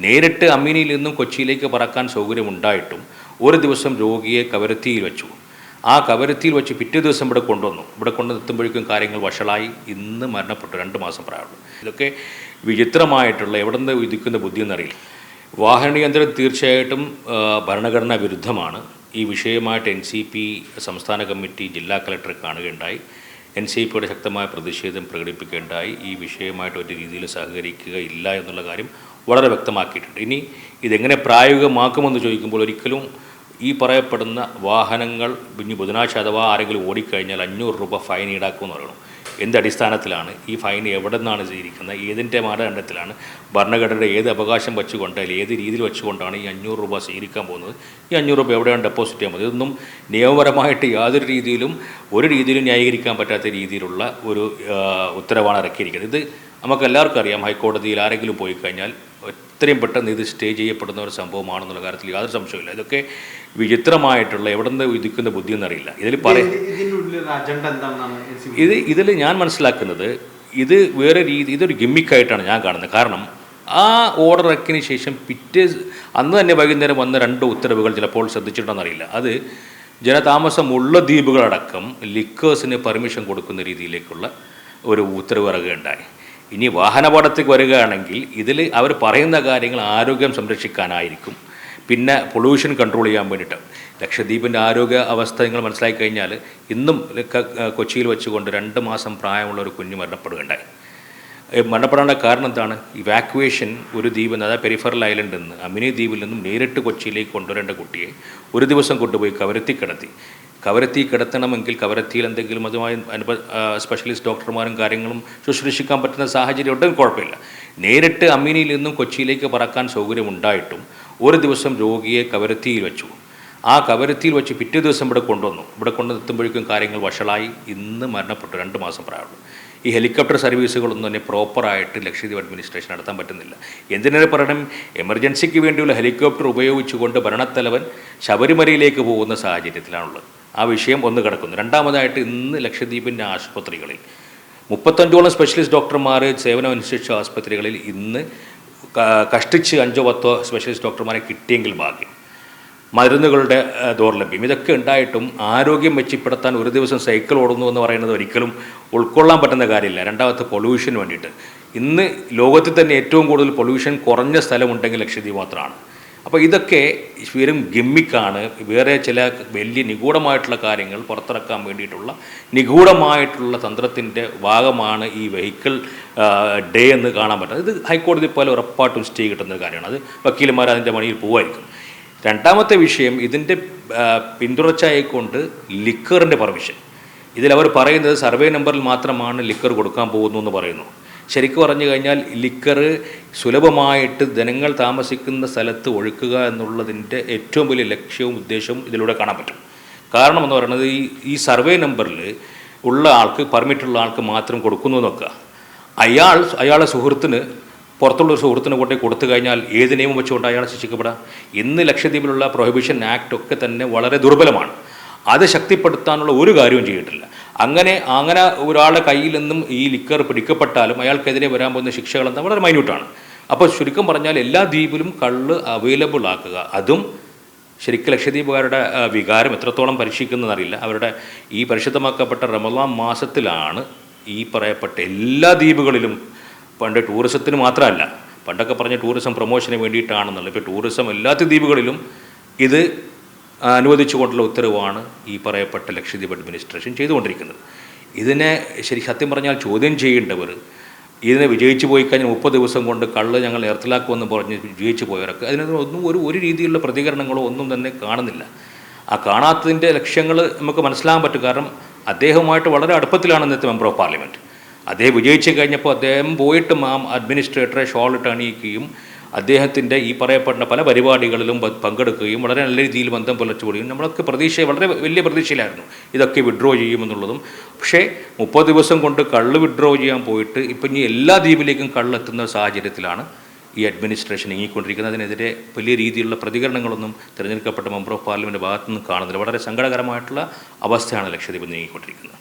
നേരിട്ട് അമീനിയിൽ നിന്നും കൊച്ചിയിലേക്ക് പറക്കാൻ സൗകര്യമുണ്ടായിട്ടും ഒരു ദിവസം രോഗിയെ കവരത്തിയിൽ വെച്ചു. ആ കവരത്തിയിൽ വെച്ച് പിറ്റേ ദിവസം ഇവിടെ കൊണ്ടുവന്നു. ഇവിടെ കൊണ്ടുവന്നെത്തുമ്പോഴേക്കും കാര്യങ്ങൾ വഷളായി. ഇന്ന് മരണപ്പെട്ടു. 2 മാസം പ്രായമുള്ളൂ. ഇതൊക്കെ വിചിത്രമായിട്ടുള്ള എവിടെ നിന്ന് ഉദിക്കുന്ന ബുദ്ധിയെന്നറിയില്ല. വാഹന നിയന്ത്രണം തീർച്ചയായിട്ടും ഭരണഘടനാ വിരുദ്ധമാണ്. ഈ വിഷയമായിട്ട് NCP സംസ്ഥാന കമ്മിറ്റി ജില്ലാ കളക്ടറെ കാണുകയുണ്ടായി. NCPയുടെ ശക്തമായ പ്രതിഷേധം പ്രകടിപ്പിക്കുകയുണ്ടായി. ഈ വിഷയമായിട്ട് ഒരു രീതിയിൽ സഹകരിക്കുകയില്ല എന്നുള്ള കാര്യം വളരെ വ്യക്തമാക്കിയിട്ടുണ്ട്. ഇനി ഇതെങ്ങനെ പ്രായോഗികമാക്കുമെന്ന് ചോദിക്കുമ്പോൾ ഒരിക്കലും ഈ പറയപ്പെടുന്ന വാഹനങ്ങൾ ഇനി ബുധനാഴ്ച അഥവാ ആരെങ്കിലും ഓടിക്കഴിഞ്ഞാൽ 500 രൂപ ഫൈൻ ഈടാക്കുമെന്ന് പറയണം. എന്തടിസ്ഥാനത്തിലാണ് ഈ ഫൈൻ? എവിടെ നിന്നാണ് ചെയ്തിരിക്കുന്നത്? ഏതിൻ്റെ മാനദണ്ഡത്തിലാണ്? ഭരണഘടനയുടെ ഏത് അവകാശം വെച്ചുകൊണ്ട് അല്ലെങ്കിൽ ഏത് രീതിയിൽ വെച്ചുകൊണ്ടാണ് ഈ 500 രൂപ സ്വീകരിക്കാൻ പോകുന്നത്? ഈ 500 രൂപ എവിടെയാണ് ഡെപ്പോസിറ്റ് ചെയ്യാൻ പോകുന്നത്? ഇതൊന്നും നിയമപരമായിട്ട് യാതൊരു രീതിയിലും ന്യായീകരിക്കാൻ പറ്റാത്ത രീതിയിലുള്ള ഒരു ഉത്തരവാണ് ഇറക്കിയിരിക്കുന്നത്. ഇത് നമുക്ക് എല്ലാവർക്കും അറിയാം. ഹൈക്കോടതിയിൽ ആരെങ്കിലും പോയി കഴിഞ്ഞാൽ എത്രയും പെട്ടെന്ന് ഇത് സ്റ്റേ ചെയ്യപ്പെടുന്ന ഒരു സംഭവമാണെന്നുള്ള കാര്യത്തിൽ യാതൊരു സംശയമില്ല. ഇതൊക്കെ വിചിത്രമായിട്ടുള്ള എവിടെ നിന്ന് ഉദിക്കുന്ന ബുദ്ധിയെന്നറിയില്ല. ഇതിൽ ഞാൻ മനസ്സിലാക്കുന്നത് ഇത് വേറെ രീതി, ഇതൊരു ഗിമ്മിക്കായിട്ടാണ് ഞാൻ കാണുന്നത്. കാരണം ആ ഓർഡർ ഇറക്കിയതിന് ശേഷം അന്ന് തന്നെ വൈകുന്നേരം വന്ന 2 ഉത്തരവുകൾ ചിലപ്പോൾ ശ്രദ്ധിച്ചിട്ടുണ്ടെന്നറിയില്ല. അത് ജനതാമസമുള്ള ദ്വീപുകളടക്കം ലിക്കേഴ്സിന് പെർമിഷൻ കൊടുക്കുന്ന രീതിയിലേക്കുള്ള ഒരു ഉത്തരവ് ഇറങ്ങുകയുണ്ടായി. ഇനി വാഹനാപകടത്തേക്ക് വരികയാണെങ്കിൽ ഇതിൽ അവർ പറയുന്ന കാര്യങ്ങൾ ആരോഗ്യം സംരക്ഷിക്കാനായിരിക്കും, പിന്നെ പൊല്യൂഷൻ കൺട്രോൾ ചെയ്യാൻ വേണ്ടിയിട്ട്. ലക്ഷദ്വീപിൻ്റെ ആരോഗ്യ അവസ്ഥ നിങ്ങൾ മനസ്സിലാക്കി കഴിഞ്ഞാൽ ഇന്നും കൊച്ചിയിൽ വെച്ചുകൊണ്ട് 2 മാസം പ്രായമുള്ള ഒരു കുഞ്ഞ് മരണപ്പെടുകയുണ്ടായി. മരണപ്പെടാനുള്ള കാരണം എന്താണ്? ഇവാക്യുവേഷൻ ഒരു ദ്വീപിൽ നിന്ന്, അതായത് പെരിഫറൽ ഐലൻഡിൽ നിന്ന്, അമിനി ദ്വീപിൽ നിന്നും നേരിട്ട് കൊച്ചിയിലേക്ക് കൊണ്ടുവരേണ്ട കുട്ടിയെ ഒരു ദിവസം കൊണ്ടുപോയി കവരത്തി കിടത്തി. കവരത്തി കിടത്തണമെങ്കിൽ കവരത്തിയിൽ എന്തെങ്കിലും അതുമായി സ്പെഷ്യലിസ്റ്റ് ഡോക്ടർമാരും കാര്യങ്ങളും ശുശ്രൂഷിക്കാൻ പറ്റുന്ന സാഹചര്യം ഉണ്ടെങ്കിൽ കുഴപ്പമില്ല. നേരിട്ട് അമീനിയിൽ നിന്നും കൊച്ചിയിലേക്ക് പറക്കാൻ സൗകര്യമുണ്ടായിട്ടും ഒരു ദിവസം രോഗിയെ കവരത്തിയിൽ വെച്ചു. ആ കവരത്തിയിൽ വെച്ച് പിറ്റേ ദിവസം ഇവിടെ കൊണ്ടുവന്നു. ഇവിടെ കൊണ്ടുവന്നെത്തുമ്പോഴേക്കും കാര്യങ്ങൾ വഷളായി. ഇന്ന് മരണപ്പെട്ടു. 2 മാസം പ്രായമുള്ളൂ. ഈ ഹെലികോപ്റ്റർ സർവീസുകളൊന്നും തന്നെ പ്രോപ്പറായിട്ട് ലക്ഷദ്വീപ് അഡ്മിനിസ്ട്രേഷൻ നടത്താൻ പറ്റുന്നില്ല. എന്തിനേറെ പറയണം, എമർജൻസിക്ക് വേണ്ടിയുള്ള ഹെലികോപ്റ്റർ ഉപയോഗിച്ചുകൊണ്ട് ഭരണത്തലവൻ ശബരിമലയിലേക്ക് പോകുന്ന സാഹചര്യത്തിലാണുള്ളത്. ആ വിഷയം ഒന്ന് കിടക്കുന്നു. രണ്ടാമതായിട്ട് ഇന്ന് ലക്ഷദ്വീപിൻ്റെ ആശുപത്രികളിൽ 35ഓളം സ്പെഷ്യലിസ്റ്റ് ഡോക്ടർമാർ സേവനമനുസരിച്ച ആശുപത്രികളിൽ ഇന്ന് കഷ്ടിച്ച് 5-10 സ്പെഷ്യലിസ്റ്റ് ഡോക്ടർമാരെ കിട്ടിയെങ്കിൽ ഭാഗ്യം. മരുന്നുകളുടെ ദൗർലഭ്യം ഇതൊക്കെ ഉണ്ടായിട്ടും ആരോഗ്യം മെച്ചപ്പെടുത്താൻ ഒരു ദിവസം സൈക്കിൾ ഓടുന്നു എന്ന് പറയുന്നത് ഒരിക്കലും ഉൾക്കൊള്ളാൻ പറ്റുന്ന കാര്യമില്ല. രണ്ടാമത്തെ പൊല്യൂഷന് വേണ്ടിയിട്ട് ഇന്ന് ലോകത്തിൽ തന്നെ ഏറ്റവും കൂടുതൽ പൊല്യൂഷൻ കുറഞ്ഞ സ്ഥലമുണ്ടെങ്കിൽ ലക്ഷദ്വീപ് മാത്രമാണ്. അപ്പോൾ ഇതൊക്കെ വെറും ഗിമ്മിക്കാണ്. വേറെ ചില വലിയ നിഗൂഢമായിട്ടുള്ള കാര്യങ്ങൾ പുറത്തിറക്കാൻ വേണ്ടിയിട്ടുള്ള നിഗൂഢമായിട്ടുള്ള തന്ത്രത്തിൻ്റെ ഭാഗമാണ് ഈ വെഹിക്കിൾ ഡേ എന്ന് കാണാൻ പറ്റുന്നത്. ഇത് ഹൈക്കോടതി പോലെ ഉറപ്പായിട്ടും സ്റ്റേ കിട്ടുന്ന ഒരു കാര്യമാണ്. അത് വക്കീലന്മാർ അതിൻ്റെ പണിയിൽ പോവായിരിക്കും. രണ്ടാമത്തെ വിഷയം ഇതിൻ്റെ പിന്തുടർച്ചയായിക്കൊണ്ട് ലിക്കറിൻ്റെ പെർമിഷൻ. ഇതിലവർ പറയുന്നത് സർവേ നമ്പറിൽ മാത്രമാണ് ലിക്കർ കൊടുക്കാൻ പോകുന്നു എന്ന് പറയുന്നു. ശരിക്കും പറഞ്ഞു കഴിഞ്ഞാൽ ലിക്കർ സുലഭമായിട്ട് ജനങ്ങൾ താമസിക്കുന്ന സ്ഥലത്ത് ഒഴുക്കുക എന്നുള്ളതിൻ്റെ ഏറ്റവും വലിയ ലക്ഷ്യവും ഉദ്ദേശവും ഇതിലൂടെ കാണാൻ പറ്റും. കാരണം എന്ന് പറയുന്നത് ഈ സർവേ നമ്പറിൽ ഉള്ള ആൾക്ക്, പെർമിറ്റുള്ള ആൾക്ക് മാത്രം കൊടുക്കുന്നു നോക്കുക. അയാളെ സുഹൃത്തിന്, പുറത്തുള്ളൊരു സുഹൃത്തിന് കൊണ്ടേ കൊടുത്തു കഴിഞ്ഞാൽ ഏത് നിയമം വെച്ചുകൊണ്ട് അയാളെ ശിക്ഷിക്കപ്പെടാം. ഇന്ന് ലക്ഷദ്വീപിലുള്ള പ്രൊഹിബിഷൻ ആക്ട് ഒക്കെ തന്നെ വളരെ ദുർബലമാണ്. അത് ശക്തിപ്പെടുത്താനുള്ള ഒരു കാര്യവും ചെയ്തിട്ടില്ല. അങ്ങനെ ഒരാളുടെ കയ്യിൽ നിന്നും ഈ ലിക്കർ പിടിക്കപ്പെട്ടാലും അയാൾക്കെതിരെ വരാൻ പോകുന്ന ശിക്ഷകളെന്താ വളരെ മൈന്യൂട്ടാണ്. അപ്പോൾ ചുരുക്കം പറഞ്ഞാൽ എല്ലാ ദ്വീപിലും കള്ള് അവൈലബിൾ ആക്കുക. അതും ശരിക്കും ലക്ഷദ്വീപുകാരുടെ വികാരം എത്രത്തോളം പരീക്ഷിക്കുന്നതെന്നറിയില്ല. അവരുടെ ഈ പരിശുദ്ധമാക്കപ്പെട്ട റമളാൻ മാസത്തിലാണ് ഈ പറയപ്പെട്ട എല്ലാ ദ്വീപുകളിലും, പണ്ട് ടൂറിസത്തിന് മാത്രമല്ല, പണ്ടൊക്കെ പറഞ്ഞ ടൂറിസം പ്രൊമോഷന് വേണ്ടിയിട്ടാണെന്നുള്ളത്, ഇപ്പോൾ ടൂറിസം എല്ലാ ദ്വീപുകളിലും ഇത് അനുവദിച്ചുകൊണ്ടുള്ള ഉത്തരവാണ് ഈ പറയപ്പെട്ട ലക്ഷദ്വീപ് അഡ്മിനിസ്ട്രേഷൻ ചെയ്തുകൊണ്ടിരിക്കുന്നത്. ഇതിനെ സത്യം പറഞ്ഞാൽ ചോദ്യം ചെയ്യേണ്ടവർ, ഇതിനെ വിജയിച്ചു പോയി കഴിഞ്ഞാൽ 30 ദിവസം കൊണ്ട് കള്ള് ഞങ്ങൾ നിർത്തലാക്കുമെന്ന് പറഞ്ഞ് വിജയിച്ചു പോയവരൊക്കെ അതിനൊന്നും ഒരു രീതിയിലുള്ള പ്രതികരണങ്ങളോ ഒന്നും തന്നെ കാണുന്നില്ല. ആ കാണാത്തതിൻ്റെ ലക്ഷ്യങ്ങൾ നമുക്ക് മനസ്സിലാകാൻ പറ്റും. കാരണം അദ്ദേഹവുമായിട്ട് വളരെ അടുപ്പത്തിലാണ് ഇന്നത്തെ മെമ്പർ ഓഫ് പാർലമെൻറ്റ്. അദ്ദേഹം വിജയിച്ചു കഴിഞ്ഞപ്പോൾ അദ്ദേഹം പോയിട്ടും ആ അഡ്മിനിസ്ട്രേറ്ററെ ഷോളിട്ട് അണിയിക്കുകയും അദ്ദേഹത്തിൻ്റെ ഈ പറയപ്പെടുന്ന പല പരിപാടികളിലും പങ്കെടുക്കുകയും വളരെ നല്ല രീതിയിൽ ബന്ധം പുലർത്തുകയും നമ്മളൊക്കെ വളരെ വലിയ പ്രതീക്ഷയിലായിരുന്നു ഇതൊക്കെ വിഡ്രോ ചെയ്യുമെന്നുള്ളതും. പക്ഷേ 30 ദിവസം കൊണ്ട് കള്ള് വിഡ്രോ ചെയ്യാൻ പോയിട്ട് ഇപ്പം ഇനി എല്ലാ ദ്വീപിലേക്കും കള്ളെത്തുന്ന സാഹചര്യത്തിലാണ് ഈ അഡ്മിനിസ്ട്രേഷൻ നീങ്ങിക്കൊണ്ടിരിക്കുന്നത്. അതിനെതിരെ വലിയ രീതിയിലുള്ള പ്രതികരണങ്ങളൊന്നും തിരഞ്ഞെടുക്കപ്പെട്ട മെമ്പർ ഓഫ് പാർലമെൻറ്റ് ഭാഗത്തുനിന്ന് കാണുന്നില്ല. വളരെ സങ്കടകരമായിട്ടുള്ള അവസ്ഥയാണ് ലക്ഷദ്വീപ് നീങ്ങിക്കൊണ്ടിരിക്കുന്നത്.